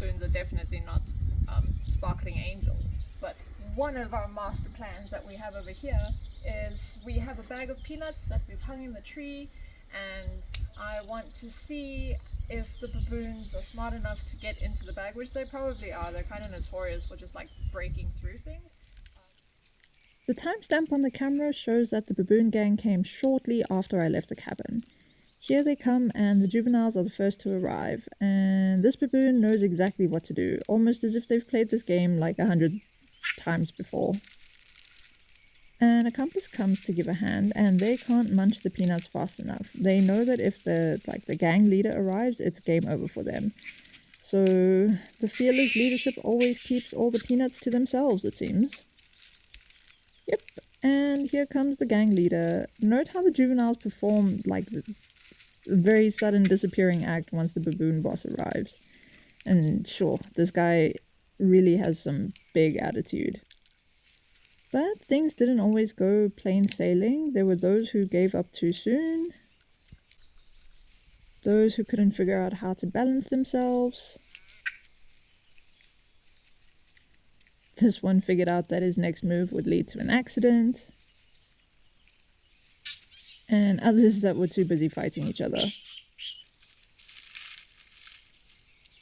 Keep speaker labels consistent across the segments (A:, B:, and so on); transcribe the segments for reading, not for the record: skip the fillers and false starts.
A: baboons are definitely not sparkling angels. But one of our master plans that we have over here is we have a bag of peanuts that we've hung in the tree, and I want to see if the baboons are smart enough to get into the bag, which they probably are. They're kind of notorious for just like breaking through things.
B: The timestamp on the camera shows that the baboon gang came shortly after I left the cabin. Here they come, and the juveniles are the first to arrive, and this baboon knows exactly what to do, almost as if they've played this game like 100 times before. An accomplice comes to give a hand, and they can't munch the peanuts fast enough. They know that if the gang leader arrives, it's game over for them. So the fearless leadership always keeps all the peanuts to themselves, it seems. Yep, and here comes the gang leader. Note how the juveniles perform like a very sudden disappearing act once the baboon boss arrives. And sure, this guy really has some big attitude. But things didn't always go plain sailing. There were those who gave up too soon, those who couldn't figure out how to balance themselves. This one figured out that his next move would lead to an accident, and others that were too busy fighting each other.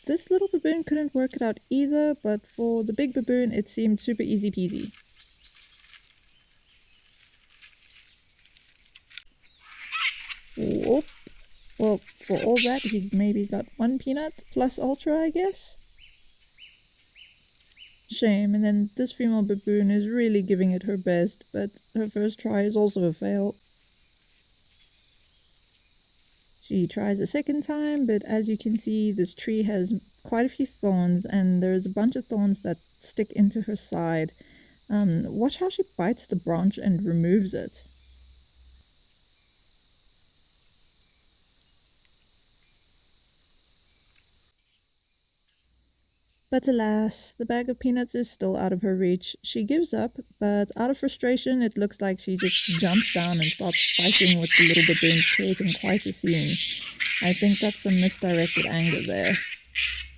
B: This little baboon couldn't work it out either, but for the big baboon it seemed super easy peasy. Whoop. Well, for all that, he maybe got one peanut plus ultra, I guess. Shame, and then this female baboon is really giving it her best, but her first try is also a fail. She tries a second time, but as you can see, this tree has quite a few thorns, and there's a bunch of thorns that stick into her side. Watch how she bites the branch and removes it. But alas, the bag of peanuts is still out of her reach. She gives up, but out of frustration, it looks like she just jumps down and starts fighting with the little baboons, creating quite a scene. I think that's some misdirected anger there.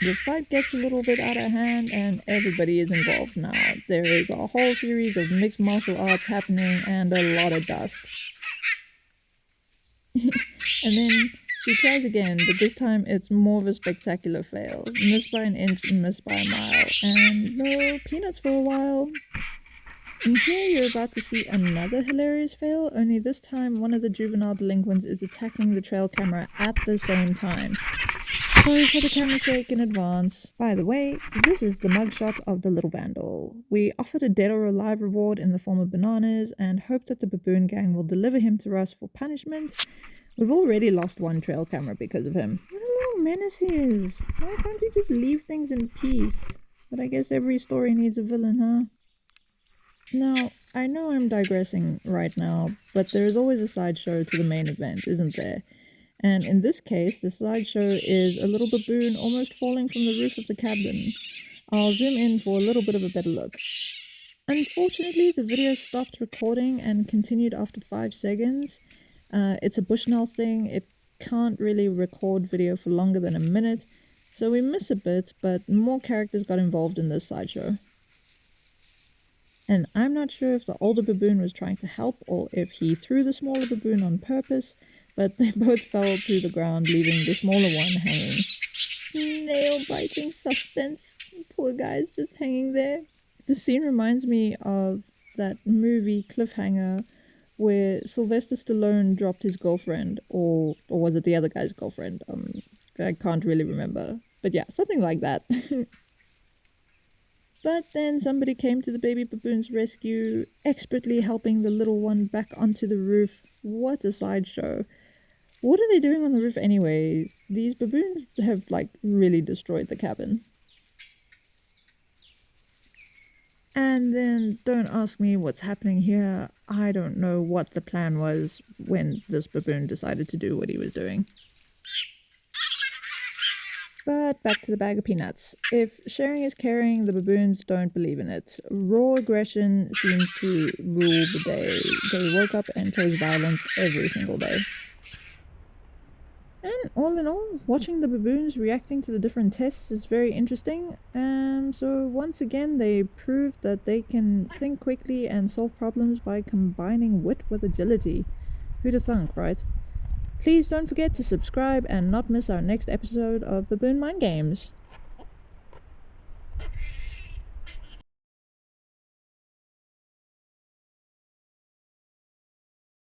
B: The fight gets a little bit out of hand, and everybody is involved now. There is a whole series of mixed martial arts happening, and a lot of dust. And then she tries again, but this time it's more of a spectacular fail. Missed by an inch, missed by a mile. And no peanuts for a while. And here you're about to see another hilarious fail, only this time one of the juvenile delinquents is attacking the trail camera at the same time. Sorry for the camera shake in advance. By the way, this is the mugshot of the little vandal. We offered a dead or alive reward in the form of bananas and hope that the baboon gang will deliver him to us for punishment. We've already lost one trail camera because of him. What a little menace he is. Why can't he just leave things in peace? But I guess every story needs a villain, huh? Now, I know I'm digressing right now, but there's always a sideshow to the main event, isn't there? And in this case, the sideshow is a little baboon almost falling from the roof of the cabin. I'll zoom in for a little bit of a better look. Unfortunately, the video stopped recording and continued after 5 seconds. It's a Bushnell thing. It can't really record video for longer than a minute, so we miss a bit, but more characters got involved in this sideshow. And I'm not sure if the older baboon was trying to help or if he threw the smaller baboon on purpose, but they both fell to the ground, leaving the smaller one hanging. Nail-biting suspense. Poor guy's just hanging there. The scene reminds me of that movie Cliffhanger, where Sylvester Stallone dropped his girlfriend, or was it the other guy's girlfriend? I can't really remember. But yeah, something like that. But then somebody came to the baby baboon's rescue, expertly helping the little one back onto the roof. What a sideshow. What are they doing on the roof anyway? These baboons have, really destroyed the cabin. And then, don't ask me what's happening here. I don't know what the plan was when this baboon decided to do what he was doing. But back to the bag of peanuts. If sharing is caring, the baboons don't believe in it. Raw aggression seems to rule the day. They woke up and chose violence every single day. And all in all, watching the baboons reacting to the different tests is very interesting. So once again, they proved that they can think quickly and solve problems by combining wit with agility. Who'd have thunk, right? Please don't forget to subscribe and not miss our next episode of Baboon Mind Games.